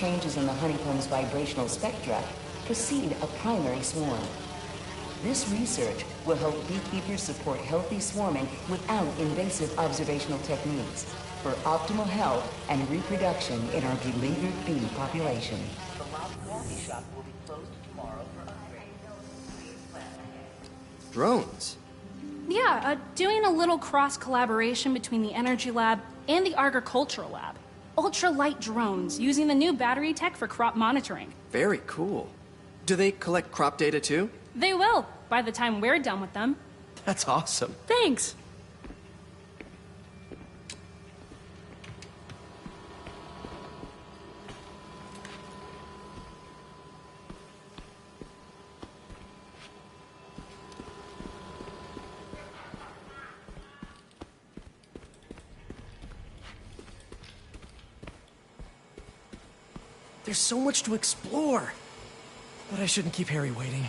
changes in the honeycomb's vibrational spectra, precede a primary swarm. This research will help beekeepers support healthy swarming without invasive observational techniques for optimal health and reproduction in our beleaguered bee population. The lobby coffee shop will be closed tomorrow for upgrades. Please plan ahead. Drones? Yeah, doing a little cross-collaboration between the Energy Lab and the Agricultural Lab. Ultra-light drones using the new battery tech for crop monitoring. Very cool. Do they collect crop data too? They will, by the time we're done with them. That's awesome. Thanks. There's so much to explore. But I shouldn't keep Harry waiting.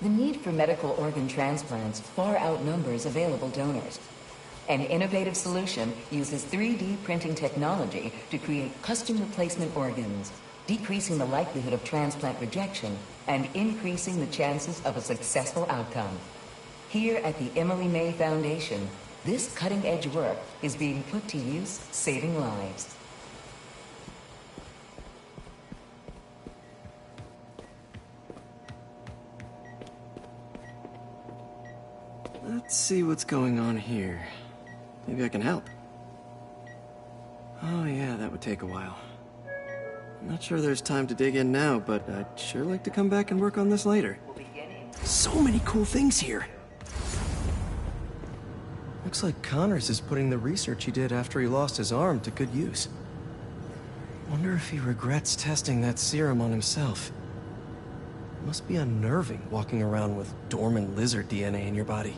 The need for medical organ transplants far outnumbers available donors. An innovative solution uses 3D printing technology to create custom replacement organs, decreasing the likelihood of transplant rejection and increasing the chances of a successful outcome. Here at the Emily May Foundation, this cutting-edge work is being put to use, saving lives. Let's see what's going on here. Maybe I can help. Oh yeah, that would take a while. I'm not sure there's time to dig in now, but I'd sure like to come back and work on this later. So many cool things here! Looks like Connors is putting the research he did after he lost his arm to good use. Wonder if he regrets testing that serum on himself. Must be unnerving walking around with dormant lizard DNA in your body.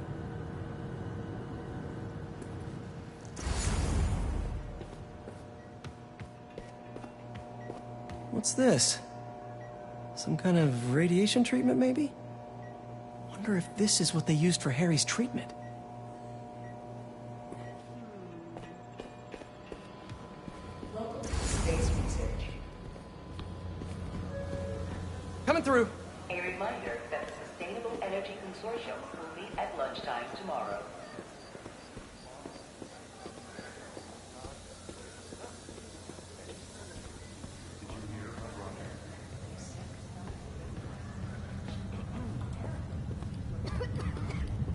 What's this? Some kind of radiation treatment, maybe? Wonder if this is what they used for Harry's treatment. Welcome to Space Research. Coming through. A reminder that the Sustainable Energy Consortium will meet at lunchtime tomorrow.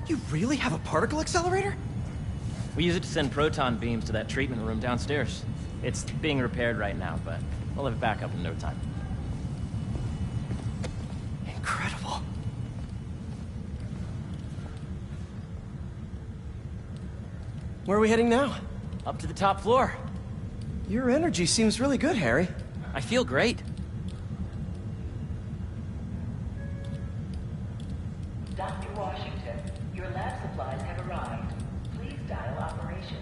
You really have a particle accelerator? We use it to send proton beams to that treatment room downstairs. It's being repaired right now, but we'll have it back up in no time. Incredible. Where are we heading now? Up to the top floor. Your energy seems really good, Harry. I feel great. Dr. Washington, your lab supplies have arrived. Please dial operation.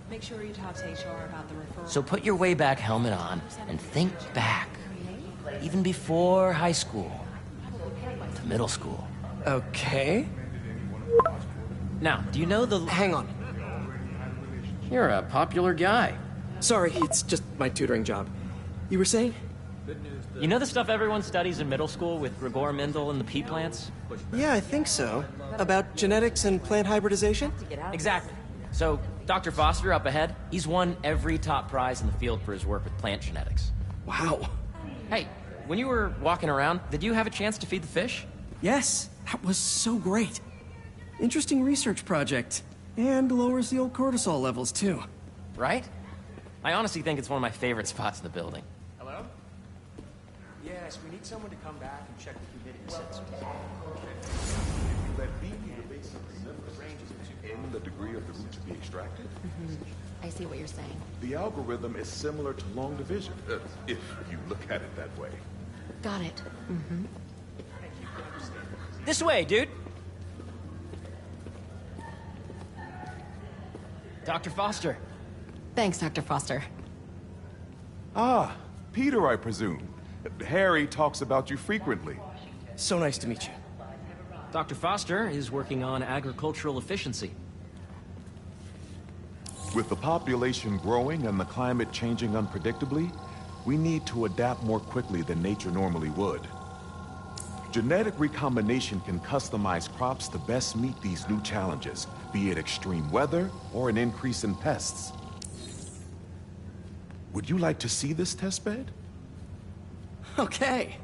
Make sure you talk to HR about the referral. So put your way back helmet on and think back. Even before high school. To middle school. Okay. Now, do you know the... Hang on. You're a popular guy. Sorry, it's just my tutoring job. You were saying? You know the stuff everyone studies in middle school with Gregor Mendel and the pea plants? Yeah, I think so. About genetics and plant hybridization? Exactly. So, Dr. Foster up ahead, he's won every top prize in the field for his work with plant genetics. Wow. Hey, when you were walking around, did you have a chance to feed the fish? Yes, that was so great. Interesting research project. And lowers the old cortisol levels, too. Right? I honestly think it's one of my favorite spots in the building. Hello? Yes, we need someone to come back and check the humidity sensors. Let B be the base of the ranges in the degree of the root to be extracted. I see what you're saying. The algorithm is similar to long division, if you look at it that way. Got it. This way, dude. Dr. Foster. Thanks, Dr. Foster. Ah, Peter, I presume. Harry talks about you frequently. So nice to meet you. Dr. Foster is working on agricultural efficiency. With the population growing and the climate changing unpredictably, we need to adapt more quickly than nature normally would. Genetic recombination can customize crops to best meet these new challenges, be it extreme weather or an increase in pests. Would you like to see this testbed? Okay.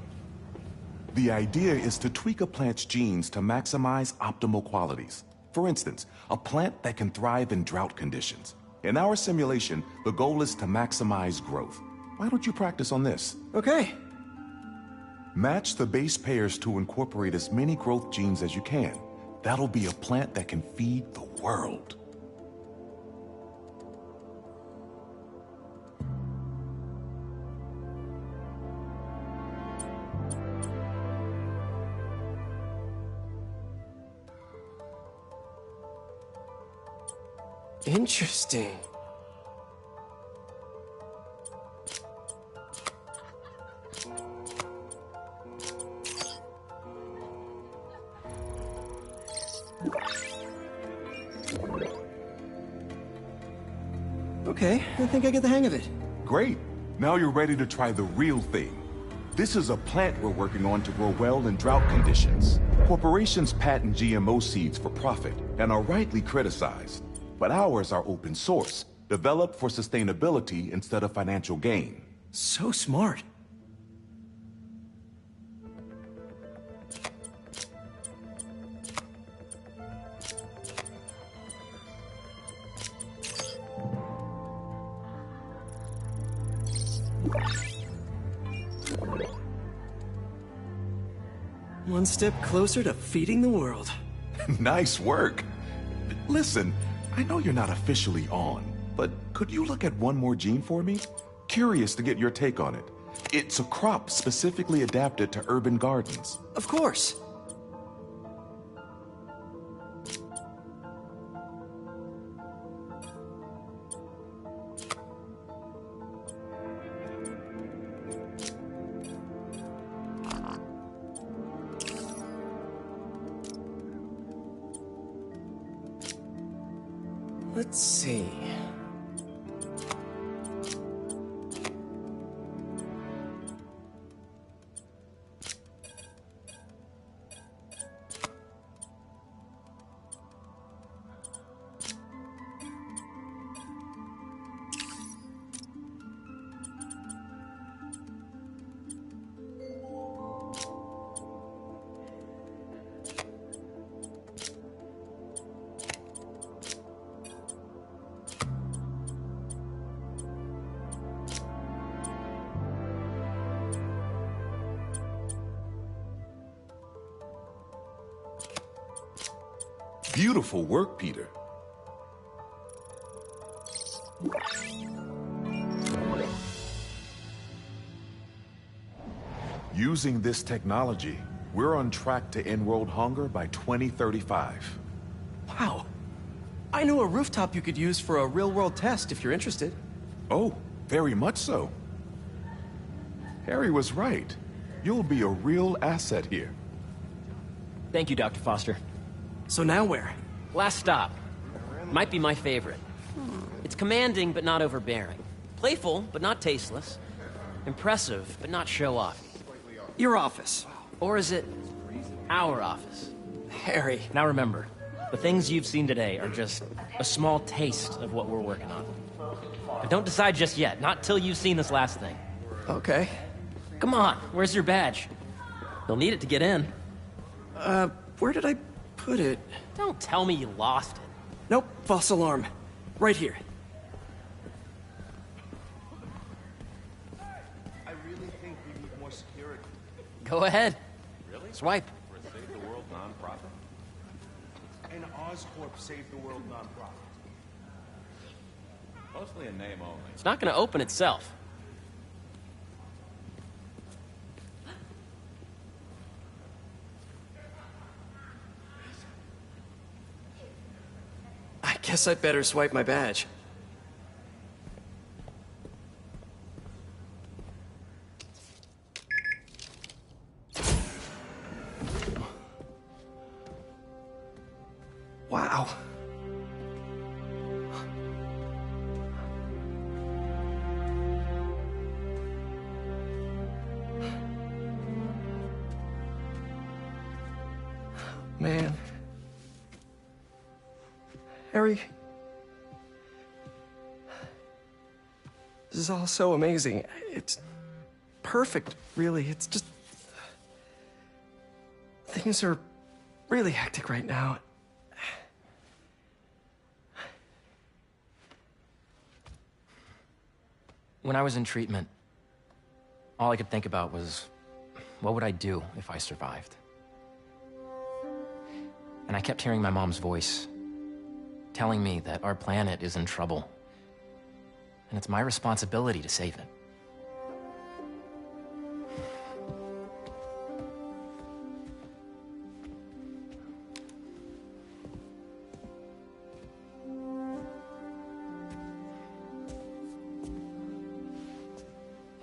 The idea is to tweak a plant's genes to maximize optimal qualities. For instance, a plant that can thrive in drought conditions. In our simulation, the goal is to maximize growth. Why don't you practice on this? Okay. Match the base pairs to incorporate as many growth genes as you can. That'll be a plant that can feed the world. Interesting. Okay, I think I get the hang of it. Great. Now you're ready to try the real thing. This is a plant we're working on to grow well in drought conditions. Corporations patent GMO seeds for profit and are rightly criticized. But ours are open source, developed for sustainability instead of financial gain. So smart. One step closer to feeding the world. Nice work. Listen, I know you're not officially on, but could you look at one more gene for me? Curious to get your take on it. It's a crop specifically adapted to urban gardens. Of course. Let's see. Beautiful work, Peter. Using this technology, we're on track to end world hunger by 2035. Wow. I know a rooftop you could use for a real-world test if you're interested. Oh, very much so. Harry was right. You'll be a real asset here. Thank you, Dr. Foster. So now where? Last stop. Might be my favorite. It's commanding, but not overbearing. Playful, but not tasteless. Impressive, but not show-off. Your office. Or is it our office? Harry. Now remember, the things you've seen today are just a small taste of what we're working on. But don't decide just yet, not till you've seen this last thing. Okay. Come on, where's your badge? You'll need it to get in. Where did I put it? Don't tell me you lost it. Nope, false alarm. Right here. I really think we need more security. Go ahead. Really? Swipe. For a Save the World nonprofit? An Oscorp Save the World nonprofit. Mostly a name only. It's not gonna open itself. Guess I'd better swipe my badge. Wow. Man. Harry. This is all so amazing. It's perfect, really. It's just... Things are really hectic right now. When I was in treatment, all I could think about was, what would I do if I survived? And I kept hearing my mom's voice, telling me that our planet is in trouble, and it's my responsibility to save it.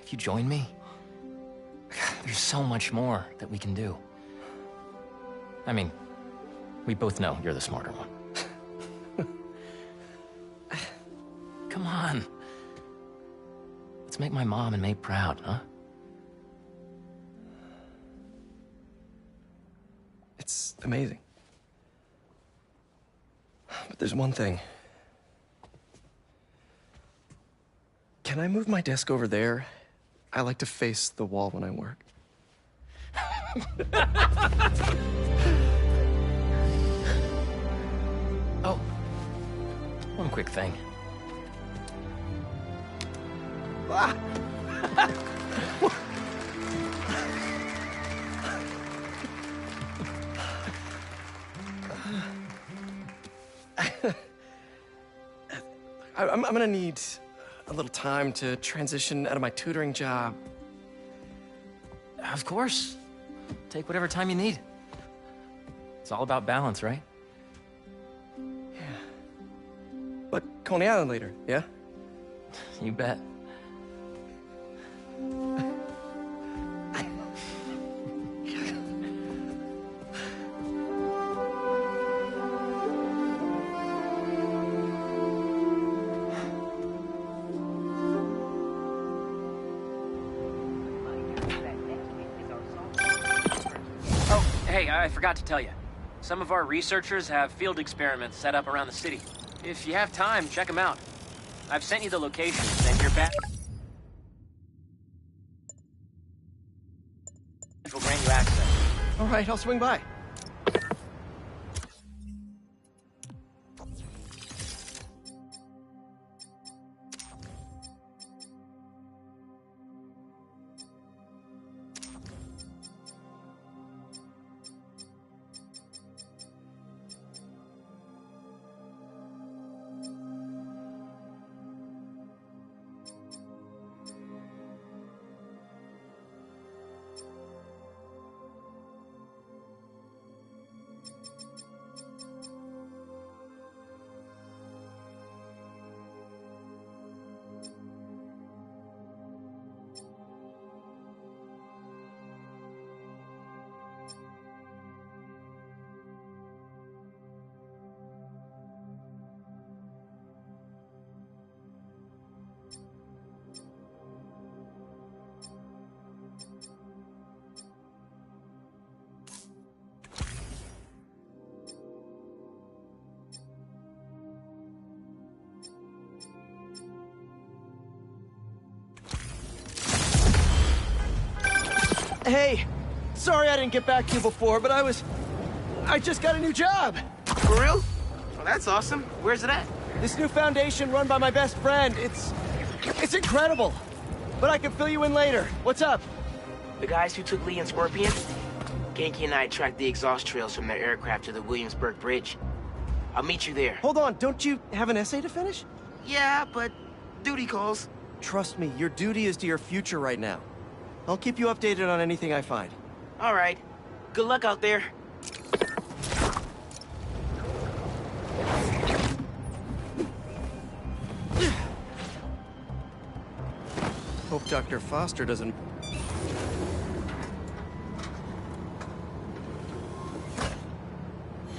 If you join me, there's so much more that we can do. I mean, we both know you're the smarter one. Come on. Let's make my mom and May proud, huh? It's amazing. But there's one thing. Can I move my desk over there? I like to face the wall when I work. Oh, one quick thing. Ah! I'm gonna need a little time to transition out of my tutoring job. Of course. Take whatever time you need. It's all about balance, right? Yeah. But Coney Island later, yeah? You bet. Hey, I forgot to tell you. Some of our researchers have field experiments set up around the city. If you have time, check them out. I've sent you the locations, and your badge will grant you access. All right, I'll swing by. Hey, sorry I didn't get back to you before, but I just got a new job. For real? Well, that's awesome. Where's it at? This new foundation run by my best friend, it's incredible. But I can fill you in later. What's up? The guys who took Lee and Scorpion? Genki and I tracked the exhaust trails from their aircraft to the Williamsburg Bridge. I'll meet you there. Hold on, don't you have an essay to finish? Yeah, but duty calls. Trust me, your duty is to your future right now. I'll keep you updated on anything I find. All right. Good luck out there. Dr. Foster doesn't...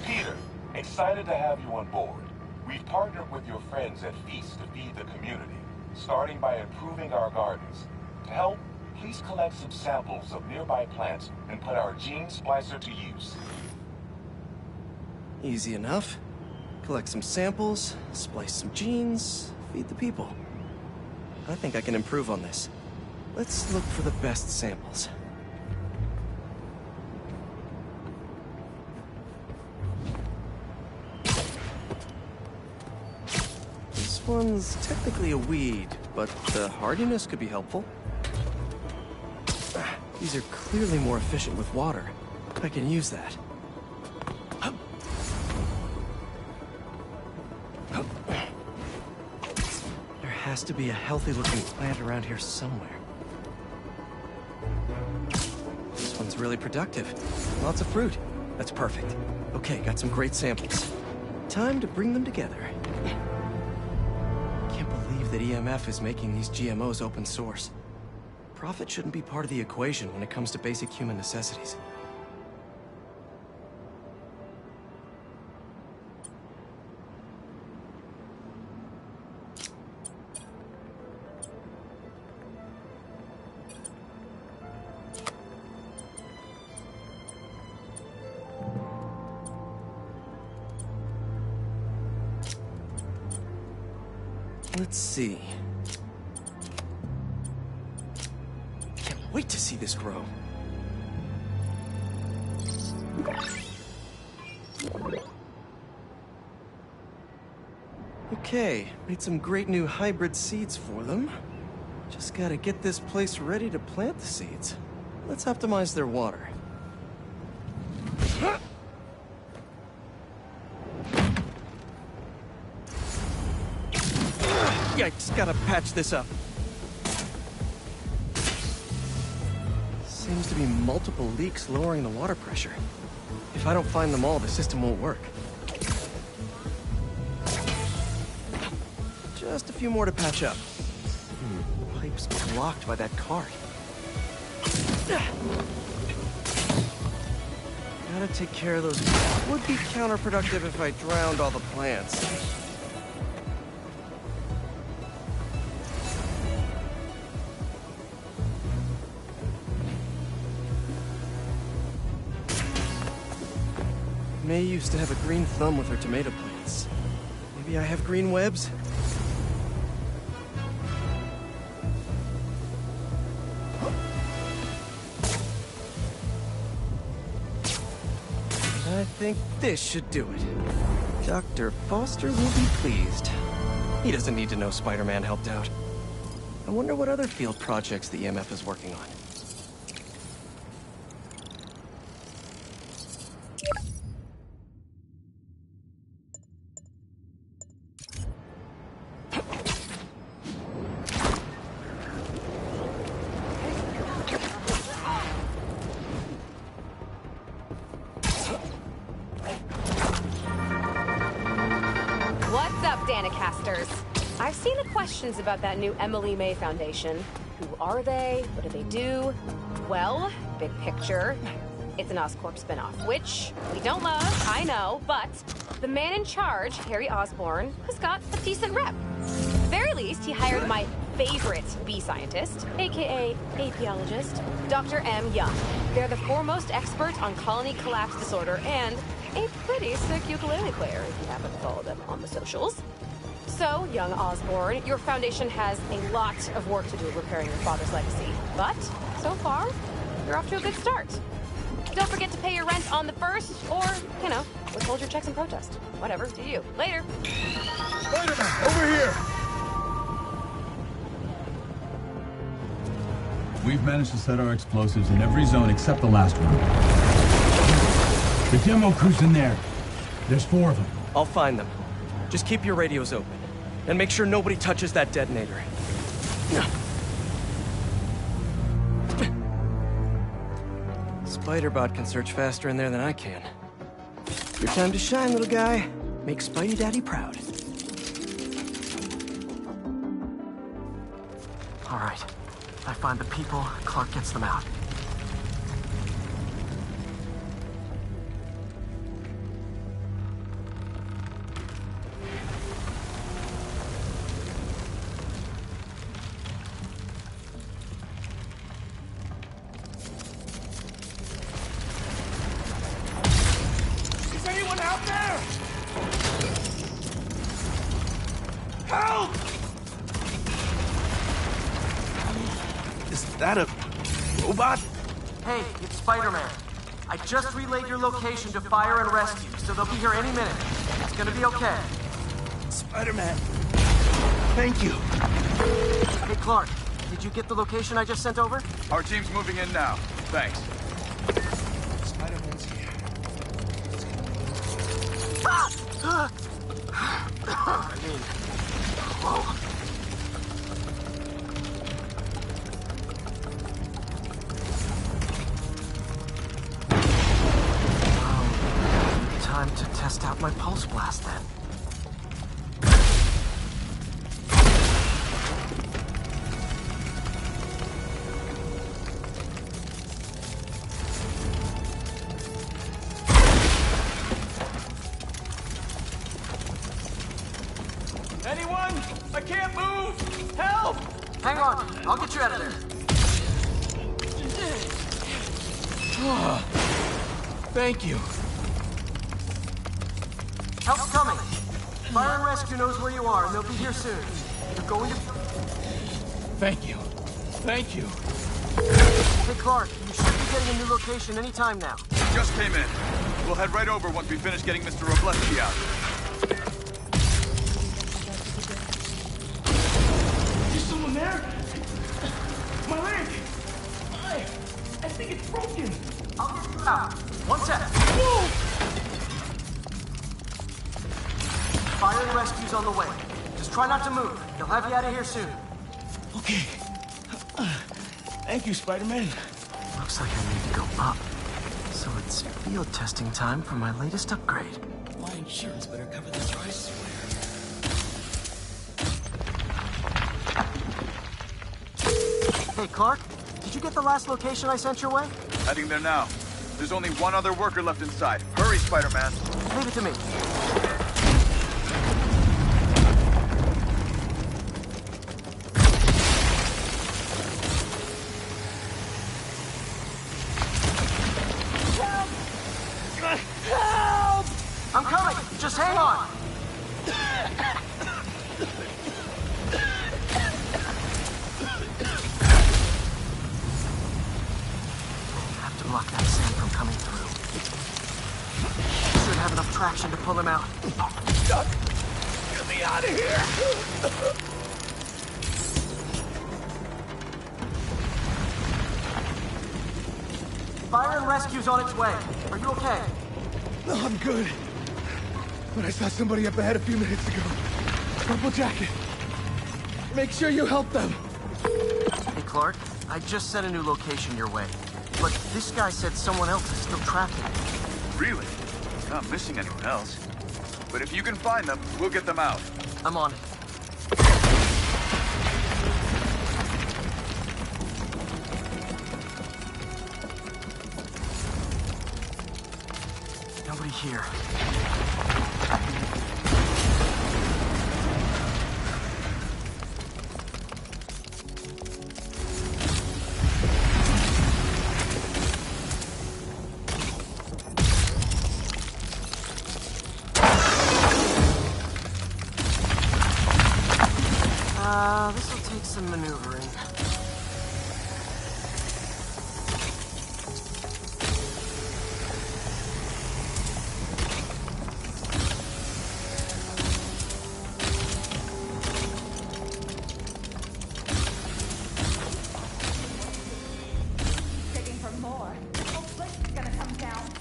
Peter, excited to have you on board. We've partnered with your friends at Feast to feed the community, starting by improving our gardens. To help, please collect some samples of nearby plants and put our gene splicer to use. Easy enough. Collect some samples, splice some genes, feed the people. I think I can improve on this. Let's look for the best samples. This one's technically a weed, but the hardiness could be helpful. These are clearly more efficient with water. I can use that. There has to be a healthy-looking plant around here somewhere. This one's really productive. Lots of fruit. That's perfect. Okay, got some great samples. Time to bring them together. Can't believe that EMF is making these GMOs open source. Profit shouldn't be part of the equation when it comes to basic human necessities. Let's see. Can't wait to see this grow. Okay, made some great new hybrid seeds for them. Just gotta get this place ready to plant the seeds. Let's optimize their water. Yikes, gotta patch this up. Seems to be multiple leaks lowering the water pressure. If I don't find them all, the system won't work. Just a few more to patch up. The pipe's blocked by that cart. Gotta take care of those. Would be counterproductive if I drowned all the plants. May used to have a green thumb with her tomato plants. Maybe I have green webs? I think this should do it. Dr. Foster will be pleased. He doesn't need to know Spider-Man helped out. I wonder what other field projects the EMF is working on. I've seen the questions about that new Emily May Foundation. Who are they? What do they do? Well, big picture, it's an Oscorp spinoff, which we don't love, I know, but the man in charge, Harry Osborn, has got a decent rep. At the very least, he hired my favorite bee scientist, aka apiologist, Dr. M. Young. They're the foremost expert on colony collapse disorder and a pretty sick ukulele player, if you happen to follow them on the socials. So, young Osborn, your foundation has a lot of work to do repairing your father's legacy. But, so far, you're off to a good start. Don't forget to pay your rent on the 1st, or, withhold your checks in protest. Whatever, do you. Later. Spider-Man, over here! We've managed to set our explosives in every zone except the last one. The demo crew's in there. There's 4 of them. I'll find them. Just keep your radios open. And make sure nobody touches that detonator. Spider-Bot can search faster in there than I can. Your time to shine, little guy. Make Spidey Daddy proud. All right. I find the people, Clark gets them out. Is anyone out there? Help! Is that a robot? Hey, it's Spider-Man. I just relayed your location to fire and rescue, so they'll be here any minute. It's gonna be okay. Spider-Man. Thank you. Hey, Clark, did you get the location I just sent over? Our team's moving in now. Thanks. Spider-Man's here. I mean, whoa. Time to test out my pulse blast then. Anyone? I can't move! Help! Hang on, I'll get you out of there. Thank you. Help's coming. Fire and rescue knows where you are, and they'll be here soon. You're going to... Thank you. Thank you. Hey, Clark, you should be getting a new location anytime now. Just came in. We'll head right over once we finish getting Mr. Robleski out. Is someone there? My leg! I think it's broken! I'll get you out. One sec. Whoa! Fire and rescue's on the way. Just try not to move. They'll have you out of here soon. Okay. Thank you, Spider-Man. Looks like I need to go up. So it's field testing time for my latest upgrade. My insurance better cover this, I swear. Hey, Clark, did you get the last location I sent your way? Heading there now. There's only one other worker left inside. Hurry, Spider-Man. Leave it to me. Help! I'm coming! Just hang on! Have to block that sand from coming through. Should have enough traction to pull him out. Get me out of here! Fire and rescue's on its way. Are you okay? No, I'm good. But I saw somebody up ahead a few minutes ago. Purple jacket. Make sure you help them. Hey, Clark, I just sent a new location your way. But this guy said someone else is still trapped in it. Really? Not missing anyone else. But if you can find them, we'll get them out. I'm on it. Nobody here. This'll take some maneuvering.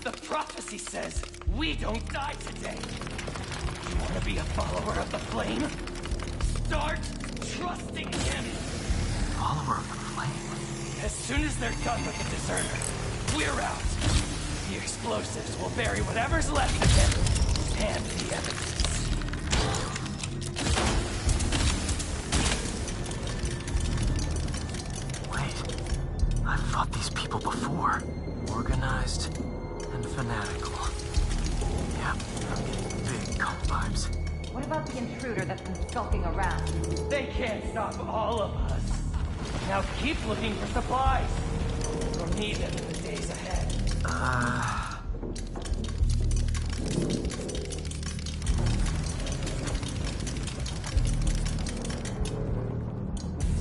The prophecy says we don't die today. You want to be a follower of the flame? Start trusting him. Follower of the flame? As soon as they're done with the deserter, we're out. The explosives will bury whatever's left of him and the evidence. Wait. intruder that's been skulking around. They can't stop all of us. Now keep looking for supplies. We'll need them in the days ahead.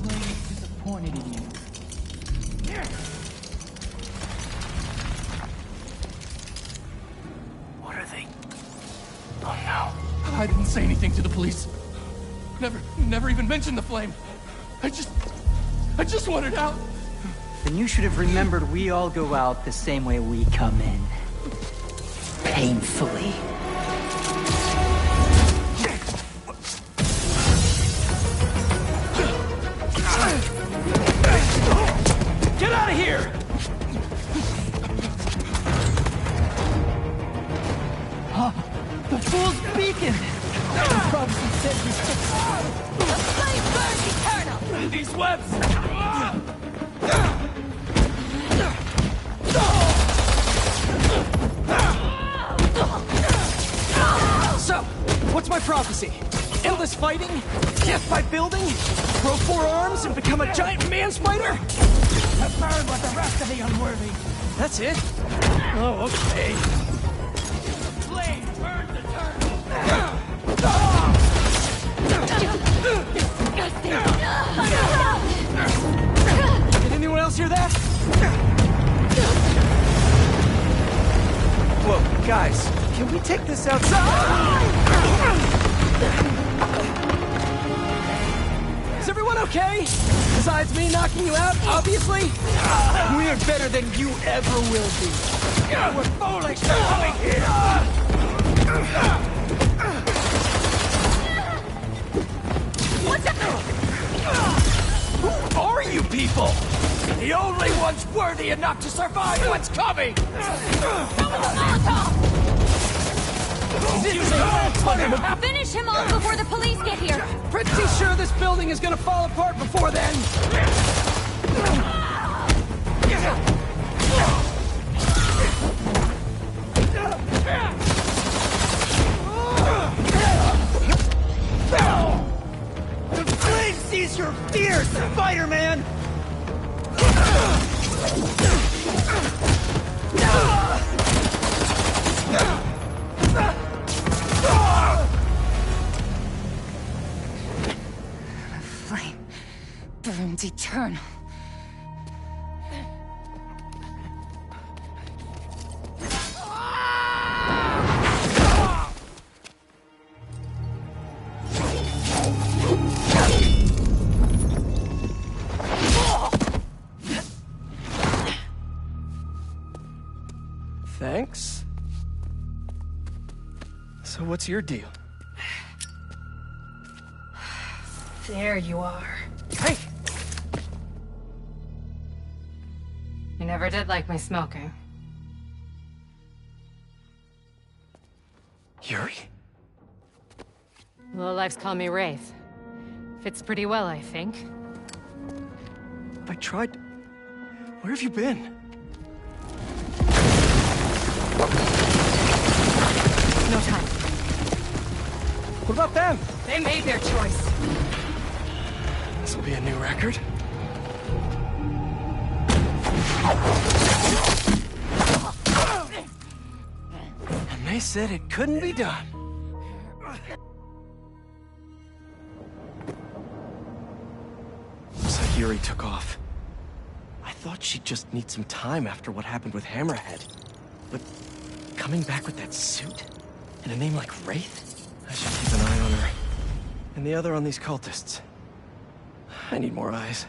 Flame's disappointed in you. What are they? Oh no. I didn't say anything to the police. Never even mentioned the flame. I just wanted out. Then you should have remembered we all go out the same way we come in. Painfully. Get out of here! The fool's beacon! The prophecy said we The flame burns eternal! These webs! So, what's my prophecy? Endless fighting? Death by building? Grow 4 arms and become a giant man-spider? To burn with the rest of the unworthy! That's it? Oh, okay. Flame burns eternal! Did anyone else hear that? Whoa, guys, can we take this outside? Is everyone okay? Besides me knocking you out, obviously? We're better than you ever will be. We're foolish for coming here! What's up? Who are you people? The only ones worthy enough to survive what's coming! Finish him off before the police get here! Pretty sure this building is gonna fall apart before then. The flame sees your fears, Spider-Man! The flame burns eternal. Thanks. So what's your deal? There you are. Hey! You never did like my smoking. Yuri? Lowlifes call me Wraith. Fits pretty well, I think. I tried... Where have you been? No time. What about them? They made their choice. This'll be a new record. And they said it couldn't be done. Looks like Yuri took off. I thought she'd just need some time after what happened with Hammerhead. But coming back with that suit? And a name like Wraith? I should keep an eye on her. And the other on these cultists. I need more eyes.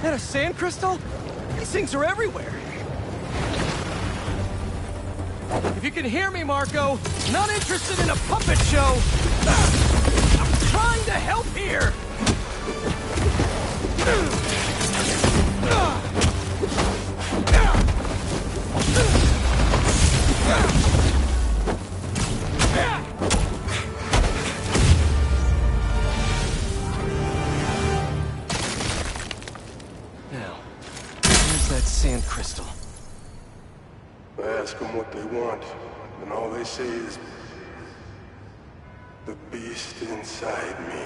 And a sand crystal? These things are everywhere. If you can hear me, Marco, not interested in a puppet show. I'm trying to help here. Now, where's that sand crystal? I ask them what they want, and all they say is, the beast inside me.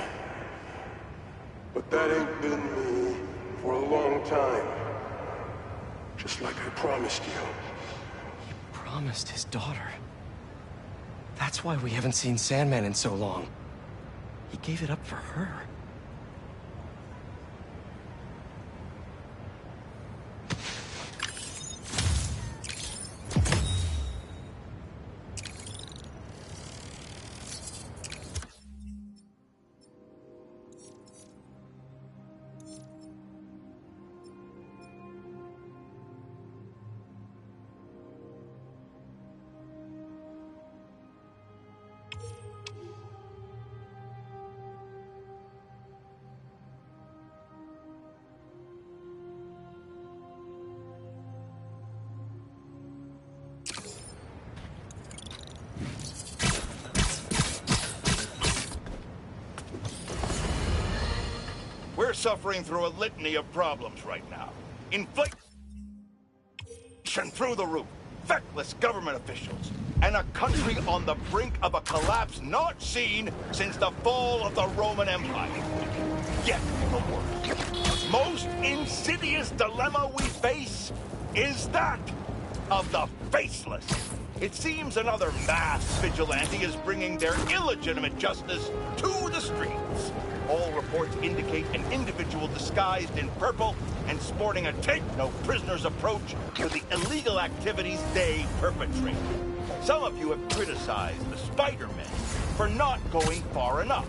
But that ain't been me for a long time. Just like I promised you. Promised his daughter. That's why we haven't seen Sandman in so long. He gave it up for her. We're suffering through a litany of problems right now. Inflation through the roof, feckless government officials, and a country on the brink of a collapse not seen since the fall of the Roman Empire. Yet the worst, most insidious dilemma we face is that of the faceless. It seems another mass vigilante is bringing their illegitimate justice to the streets. All reports indicate an individual disguised in purple and sporting a take-no-prisoners approach to the illegal activities they perpetrate. Some of you have criticized the Spooooder-man for not going far enough.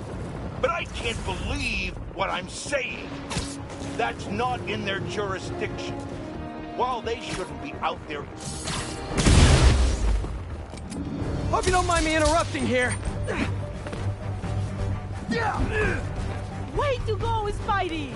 But I can't believe what I'm saying. That's not in their jurisdiction. While they shouldn't be out there... Hope you don't mind me interrupting here. Way to go, Spidey!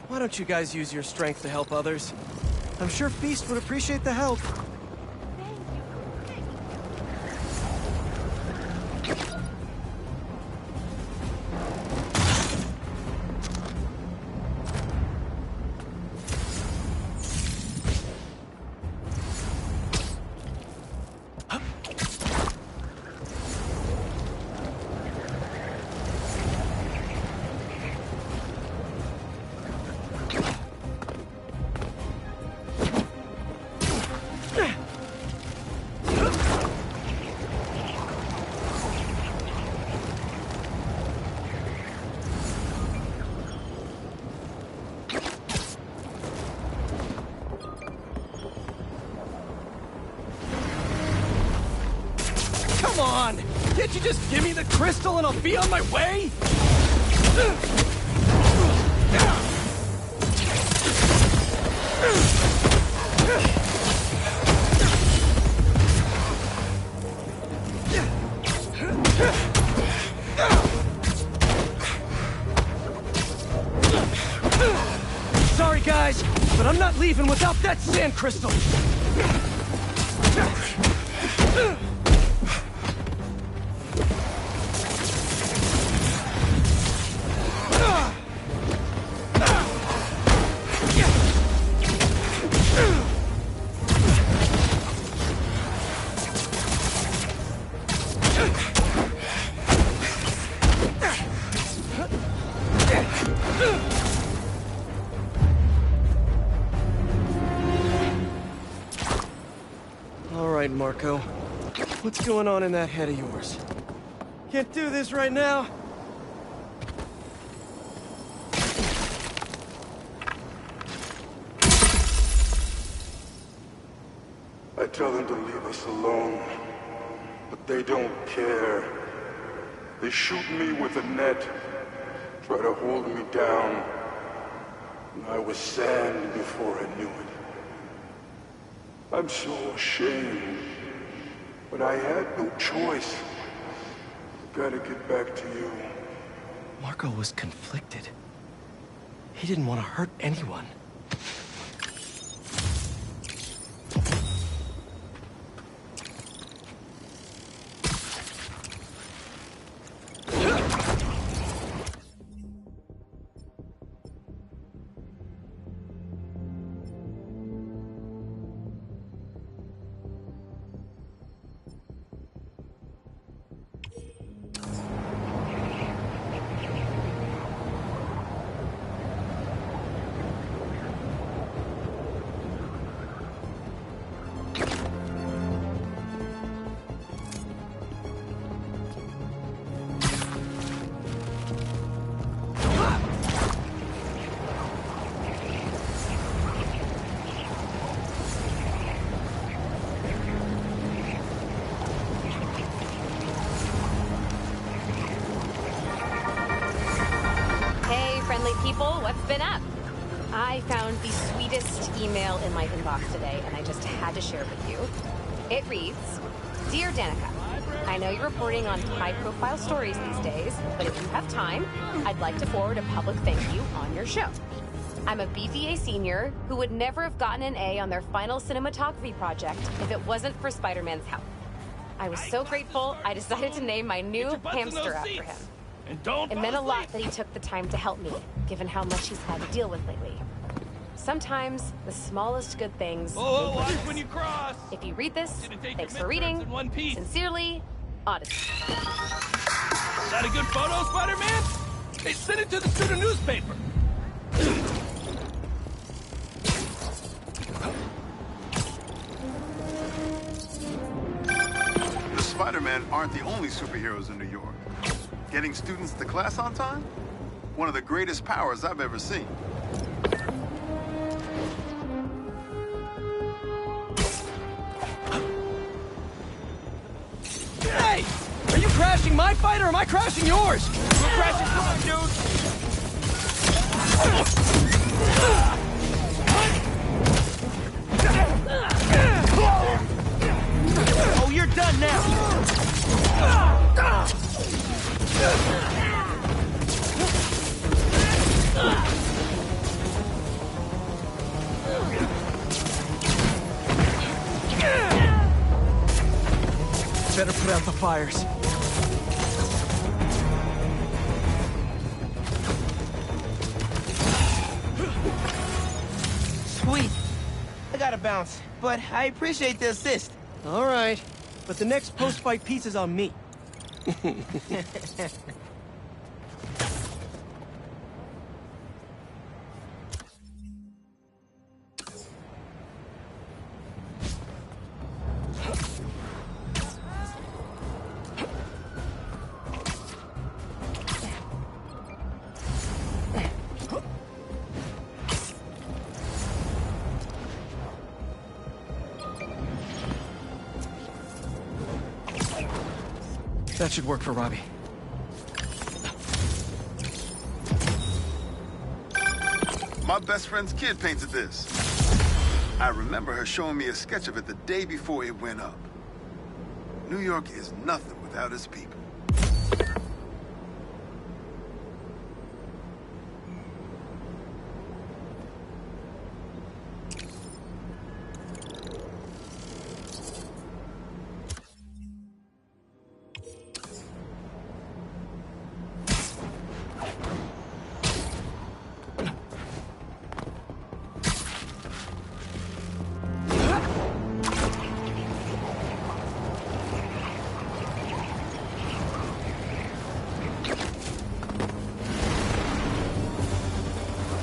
Why don't you guys use your strength to help others? I'm sure Feast would appreciate the help. Come on! Can't you just give me the crystal and I'll be on my way? Sorry, guys, but I'm not leaving without that sand crystal! All right, Marco. What's going on in that head of yours? Can't do this right now. I tell them to leave us alone, but they don't care. They shoot me with a net, try to hold me down. And I was sand before I knew it. I'm so ashamed, but I had no choice. Gotta get back to you. Marco was conflicted. He didn't want to hurt anyone. People, what's been up? I found the sweetest email in my inbox today, and I just had to share it with you. It reads, Dear Danica, I know you're reporting on high-profile stories these days, but if you have time, I'd like to forward a public thank you on your show. I'm a BVA senior who would never have gotten an A on their final cinematography project if it wasn't for Spider-Man's help. I was so grateful, I decided to name my new hamster after him. It meant a lot that he took the time to help me, given how much he's had to deal with lately. Sometimes, the smallest good things... Whoa, watch when you cross! If you read this, thanks for reading. Sincerely, Odyssey. Is that a good photo, Spider-Man? Hey, send it to the student newspaper! The Spider-Man aren't the only superheroes in New York. Getting students to class on time? One of the greatest powers I've ever seen. Hey! Are you crashing my fight or am I crashing yours? We're crashing yours, dude! Oh, you're done now! Better put out the fires. Sweet. I gotta bounce, but I appreciate the assist. All right, but the next post-fight piece is on me. Hey, That should work for Robbie. My best friend's kid painted this. I remember her showing me a sketch of it the day before it went up. New York is nothing without its people.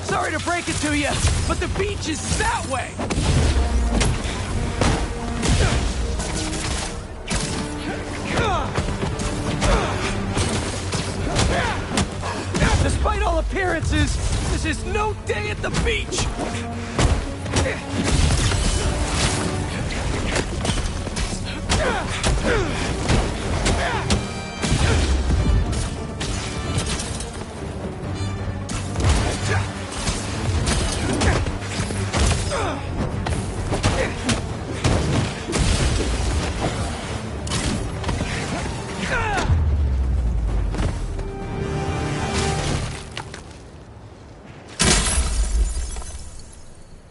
Sorry to break it to you, but the beach is that way! Despite all appearances, this is no day at the beach!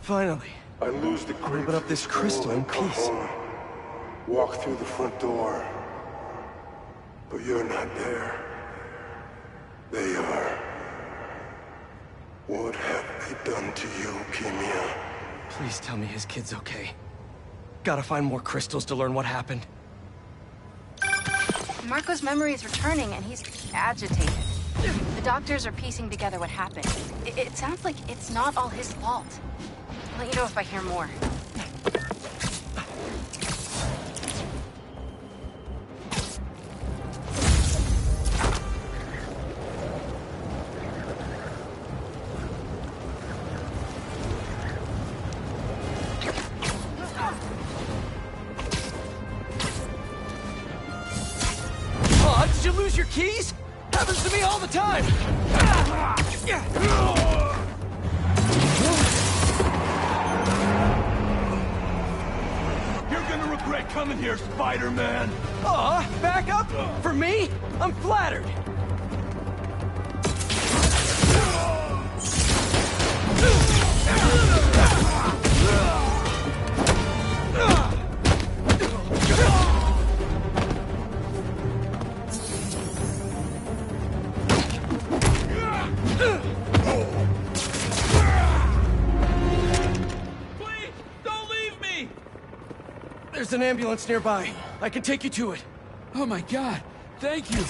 Finally. I lose the grip. Open up this crystal in peace. Walk through the front door. But you're not there. They are. What have they done to you, Kimia? Please tell me his kid's okay. Gotta find more crystals to learn what happened. Marco's memory is returning, and he's agitated. The doctors are piecing together what happened. It sounds like it's not all his fault. I'll let you know if I hear more. Aw, did you lose your keys? Happens to me all the time! You're gonna regret coming here, Spider-Man! Aw, back up? For me? I'm flattered! Please, don't leave me! There's an ambulance nearby. I can take you to it. Oh my god, thank you!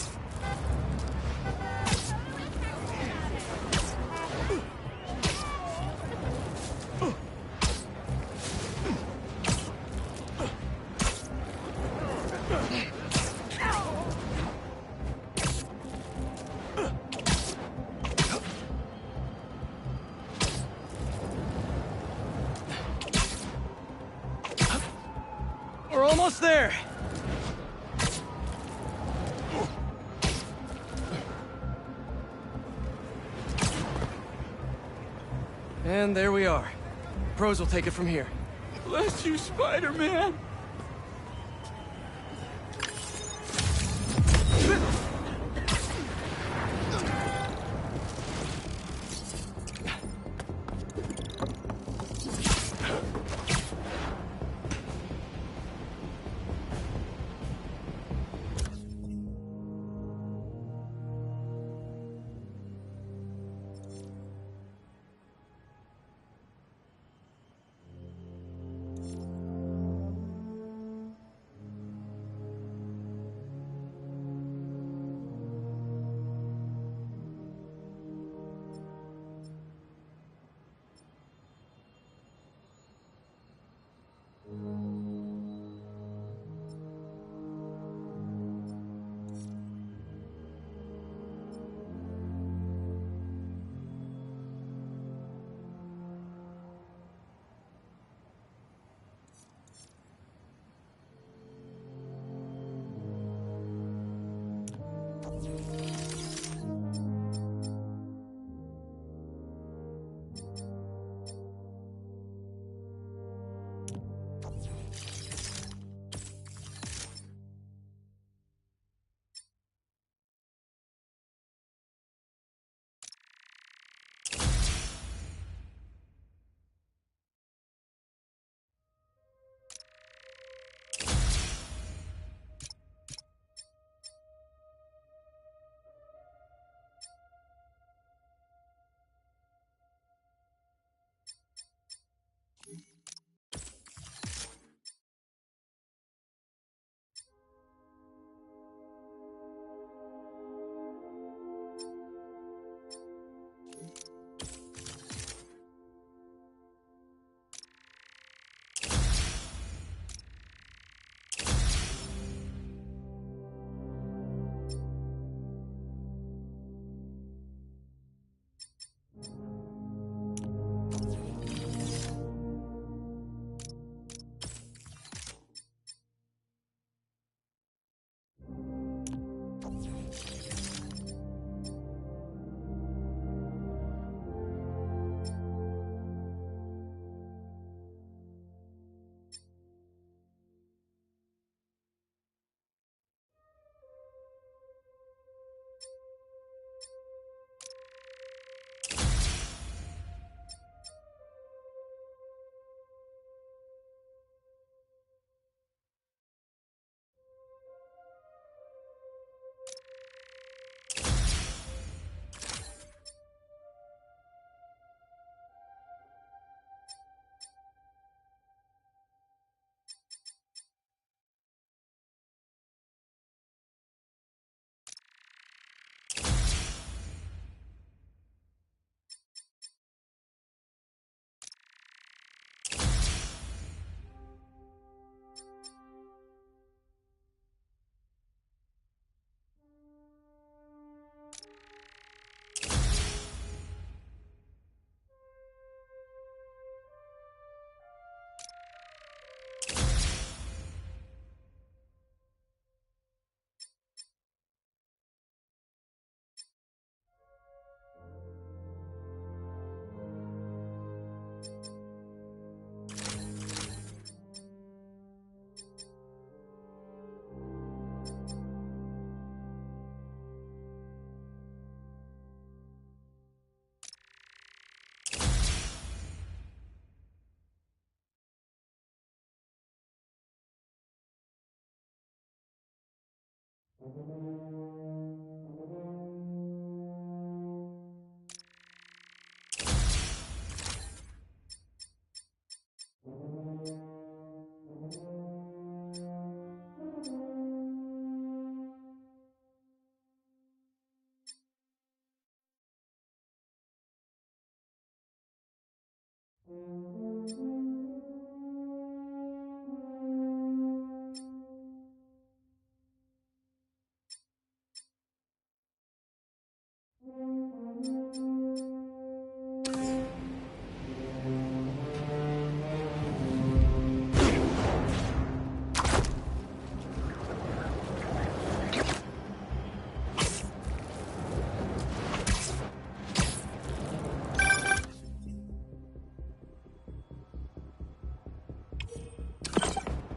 We're almost there. And there we are. Pros will take it from here. Bless you, Spider-Man!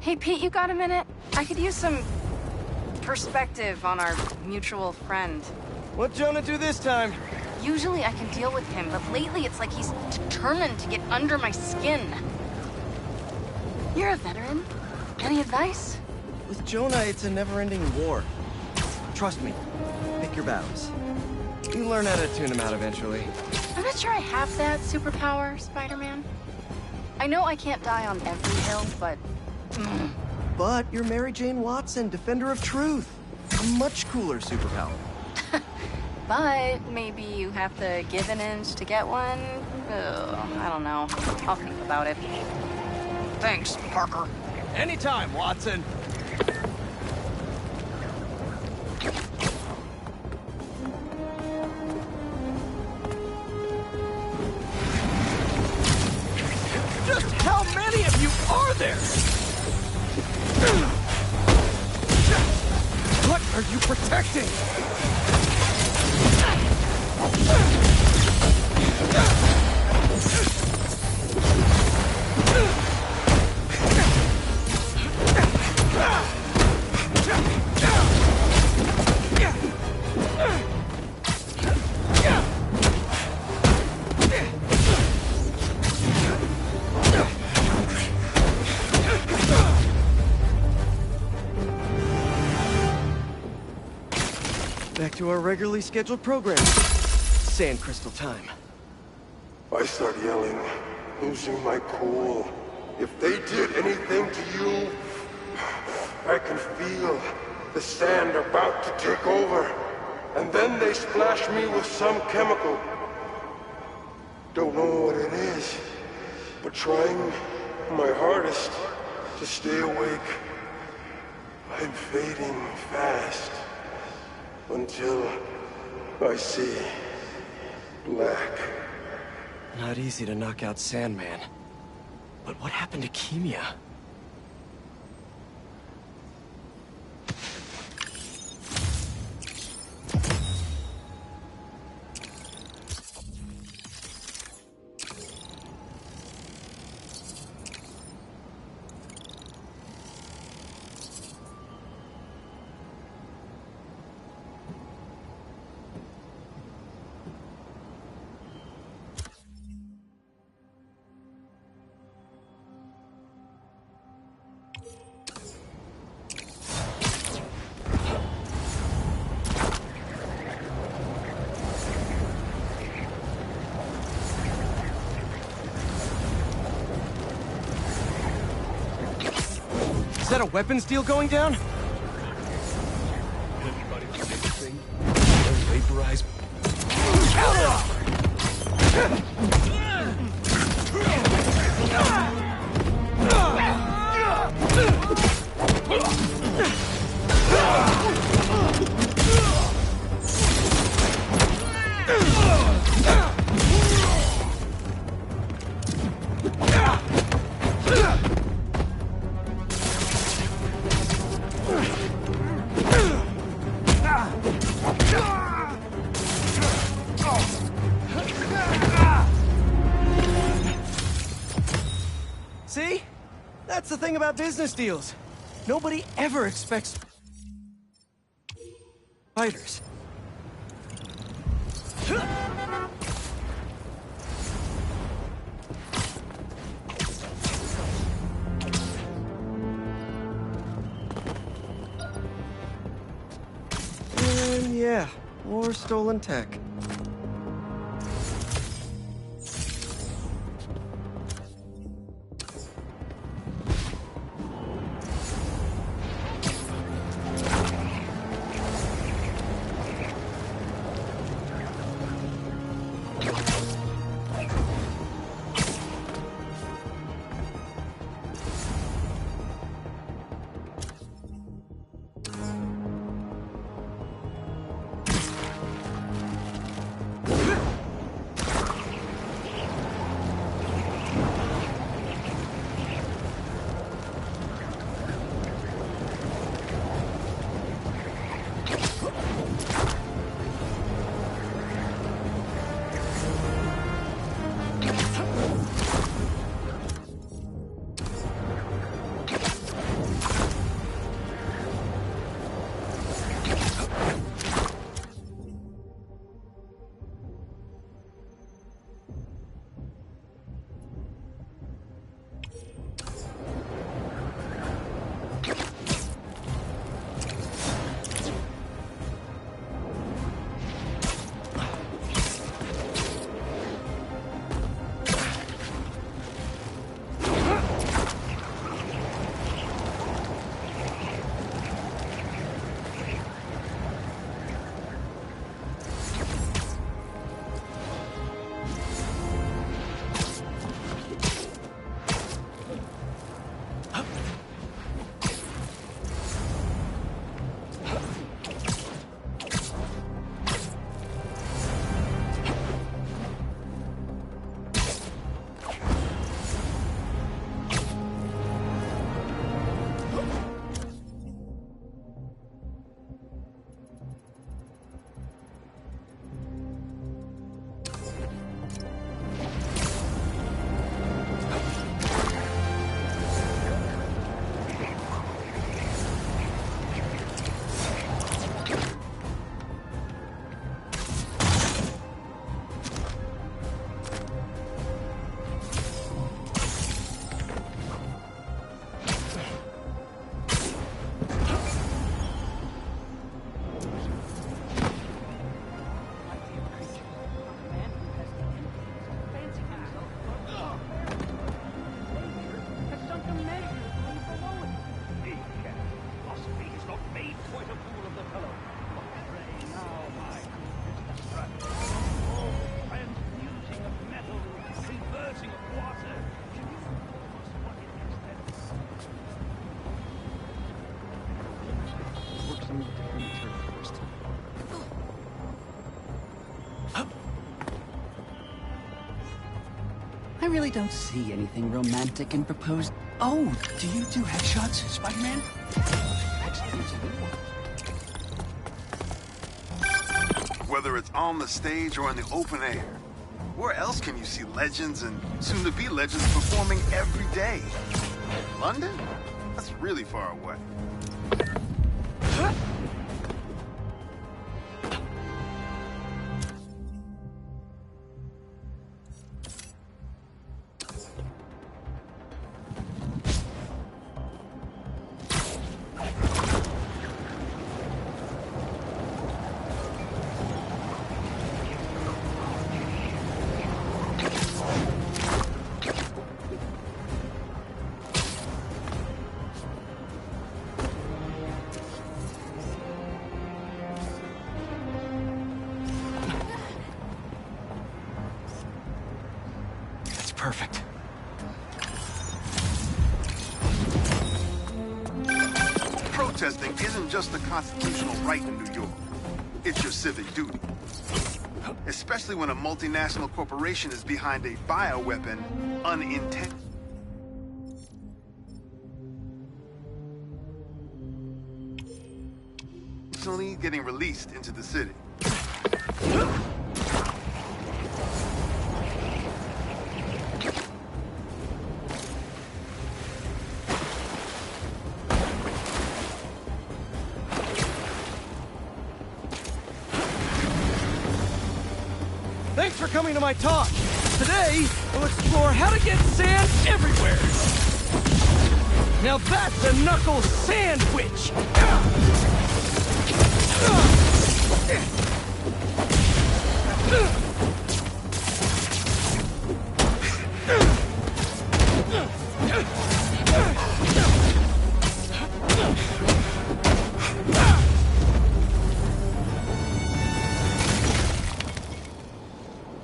Hey, Pete, you got a minute? I could use some perspective on our mutual friend. What'd Jonah do this time? Usually I can deal with him, but lately it's like he's determined to get under my skin. You're a veteran. Any advice? With Jonah, it's a never-ending war. Trust me. Pick your battles. You learn how to tune him out eventually. I'm not sure I have that superpower, Spider-Man. I know I can't die on every hill, but... But you're Mary Jane Watson, Defender of Truth. A much cooler superpower. But maybe you have to give an inch to get one? Ugh, I don't know. I'll think about it. Thanks, Parker. Anytime, Watson. Just how many of you are there? What are are you protecting? Back to our regularly scheduled program. Sand crystal time. I start yelling, losing my cool. If they did anything to you, I can feel the sand about to take over. And then they splash me with some chemical. Don't know what it is, but trying my hardest to stay awake. I'm fading fast until I see black. Not easy to knock out Sandman. But what happened to Kimia? Is that a weapons deal going down? Everybody do anything? Vaporize. See? That's the thing about business deals. Nobody ever expects fighters. And yeah, more stolen tech. I really don't see anything romantic in proposed. Oh, do you do headshots, Spider-Man? Whether it's on the stage or in the open air, where else can you see legends and soon-to-be legends performing every day? London? That's really far away. Perfect. Protesting isn't just a constitutional right in New York. It's your civic duty. Especially when a multinational corporation is behind a bioweapon unintentionally getting released into the city. Thanks for coming to my talk. Today, we'll explore how to get sand everywhere. Now that's a knuckle sandwich.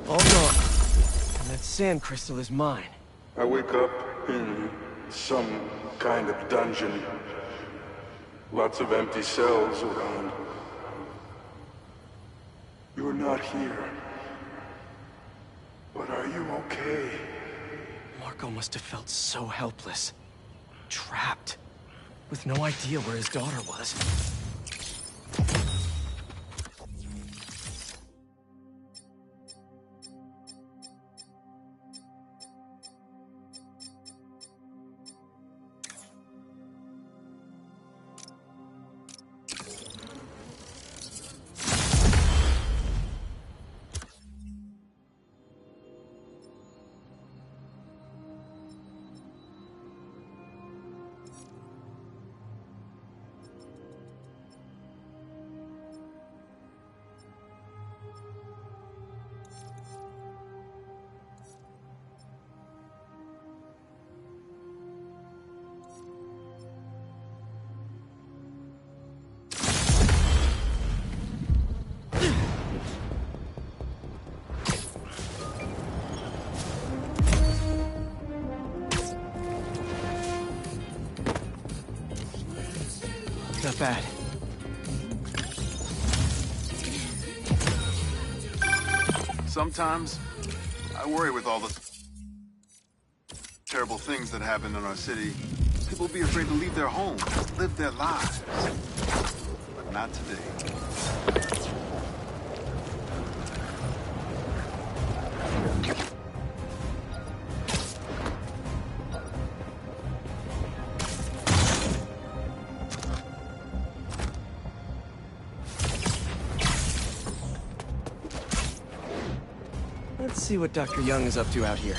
All gone. And that sand crystal is mine. I wake up in some kind of dungeon. Lots of empty cells around. You're not here. But are you okay? Marco must have felt so helpless. Trapped. With no idea where his daughter was. Not bad. Sometimes, I worry with all the terrible things that happen in our city. People be afraid to leave their homes, live their lives. But not today. Let's see what Dr. Young is up to out here.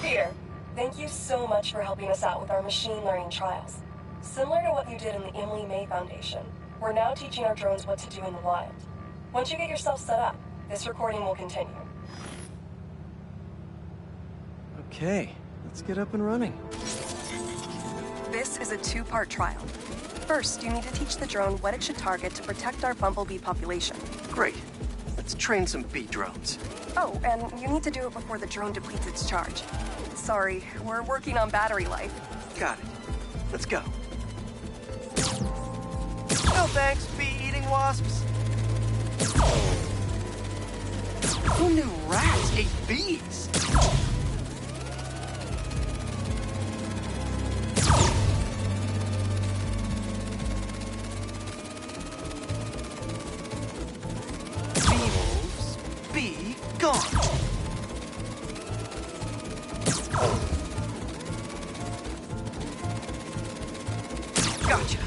Peter, thank you so much for helping us out with our machine learning trials. Similar to what you did in the Emily May Foundation, we're now teaching our drones what to do in the wild. Once you get yourself set up, this recording will continue. Okay, let's get up and running. This is a two-part trial. First, you need to teach the drone what it should target to protect our bumblebee population. Great. Let's train some bee drones. Oh, and you need to do it before the drone depletes its charge. Sorry, we're working on battery life. Got it. Let's go. No thanks, bee-eating wasps. Who knew rats ate bees? Beetles, be gone. Gotcha.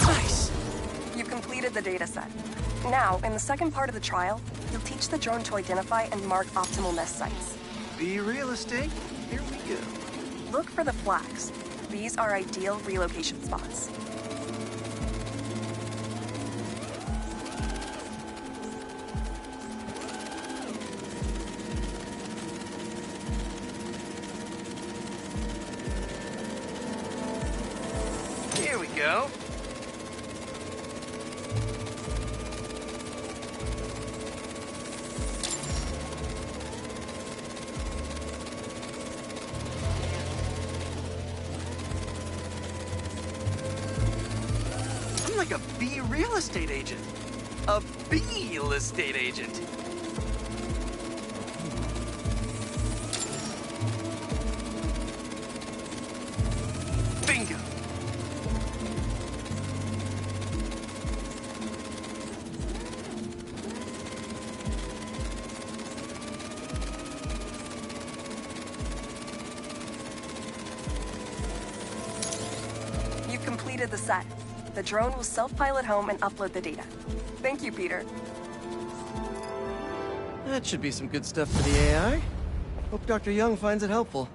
Nice. You've completed the data set. Now, in the second part of the trial, you'll teach the drone to identify and mark optimal nest sites. Bee real estate, here we go. Look for the flags. These are ideal relocation spots. Here we go. I'm like a bee real estate agent. A bee-real estate agent. Bingo. You've completed the set. The drone will self-pilot home and upload the data. Thank you, Peter. That should be some good stuff for the AI. Hope Dr. Young finds it helpful.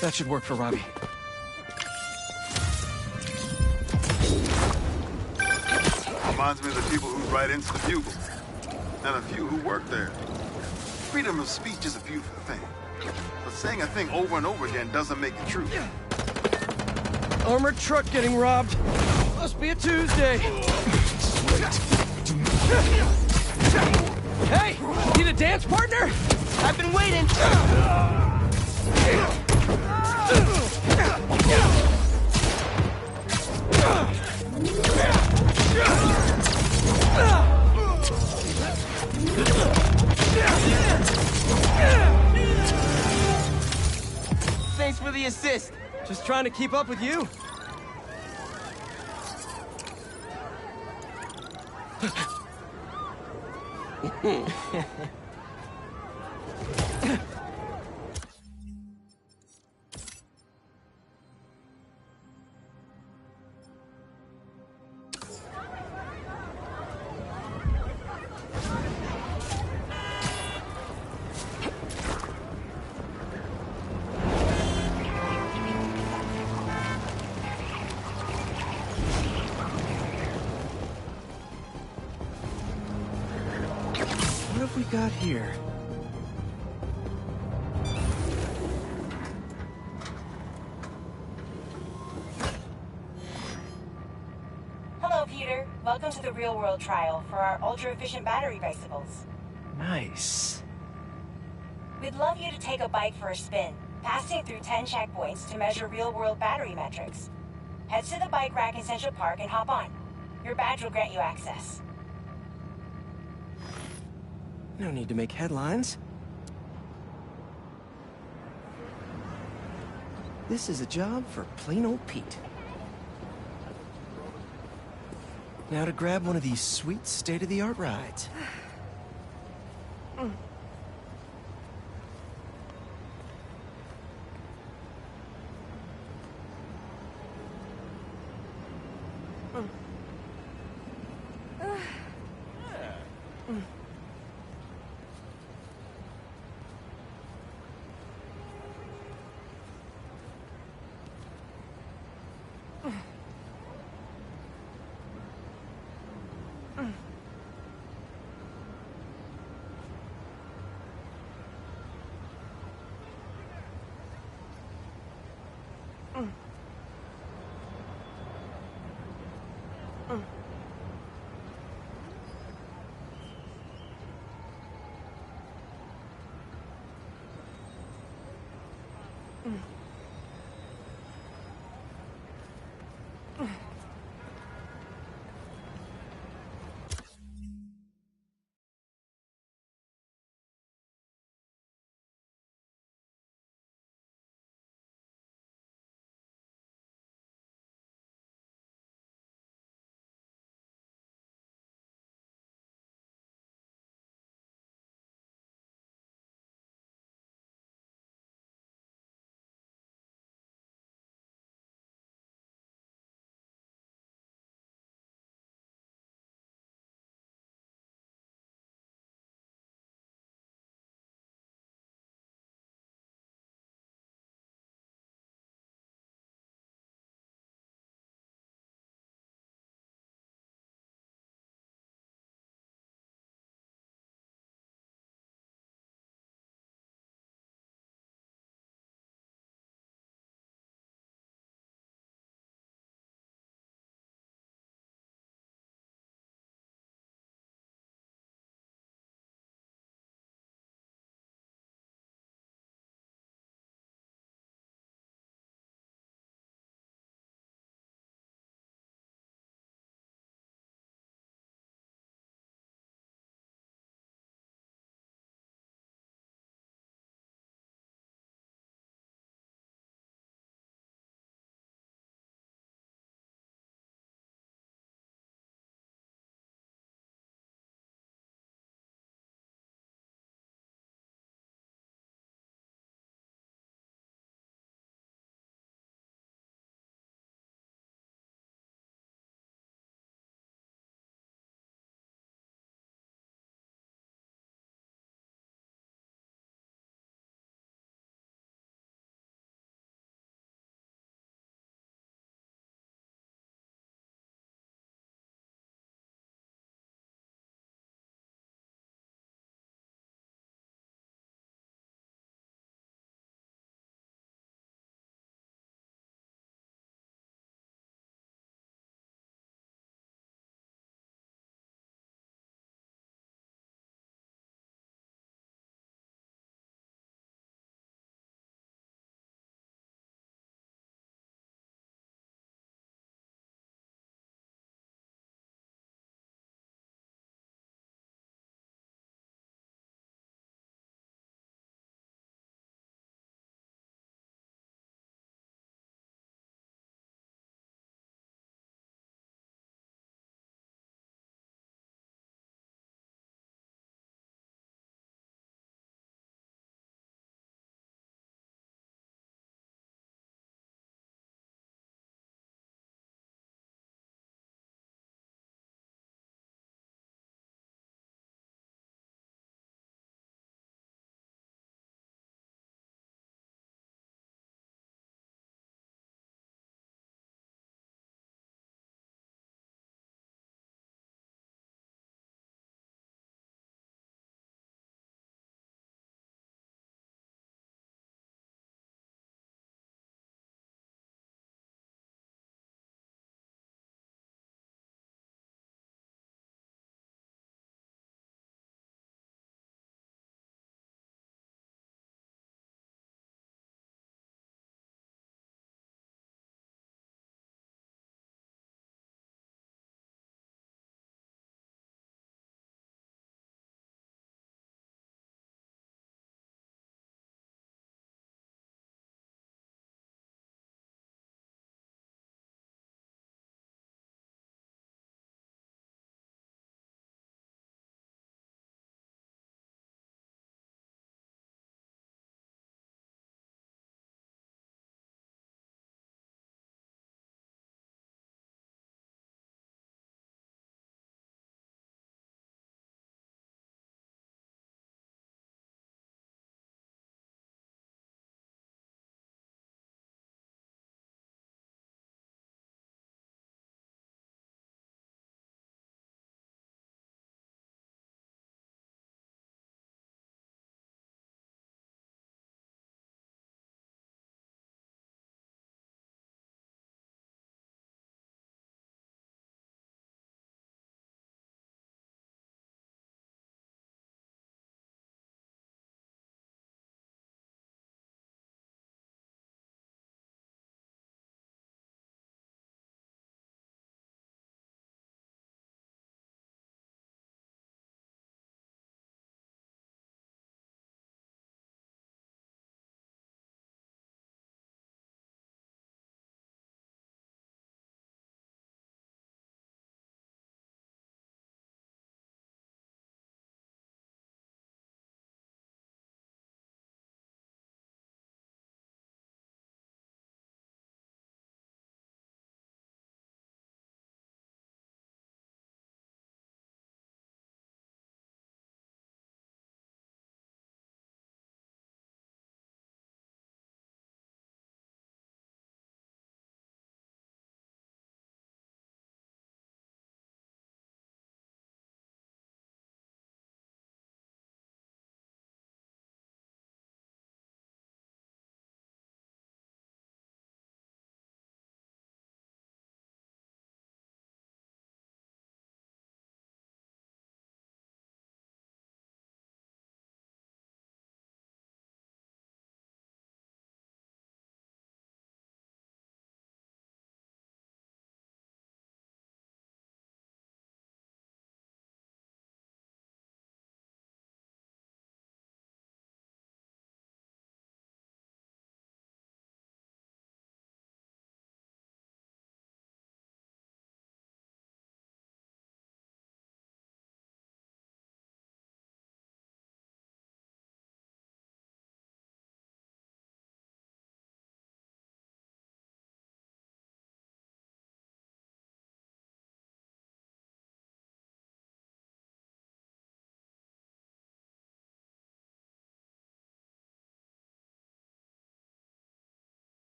That should work for Robbie. Reminds me of the people who write into the Bugle, and a few who work there. Freedom of speech is a beautiful thing, but saying a thing over and over again doesn't make it true. Armored truck getting robbed. Must be a Tuesday. Hey, need a dance partner? I've been waiting. Thanks for the assist. Just trying to keep up with you. What have we got here? Hello, Peter. Welcome to the real-world trial for our ultra-efficient battery bicycles. Nice. We'd love you to take a bike for a spin, passing through 10 checkpoints to measure real-world battery metrics. Head to the bike rack in Central Park and hop on. Your badge will grant you access. No need to make headlines. This is a job for plain old Pete. Now to grab one of these sweet state-of-the-art rides. Mm.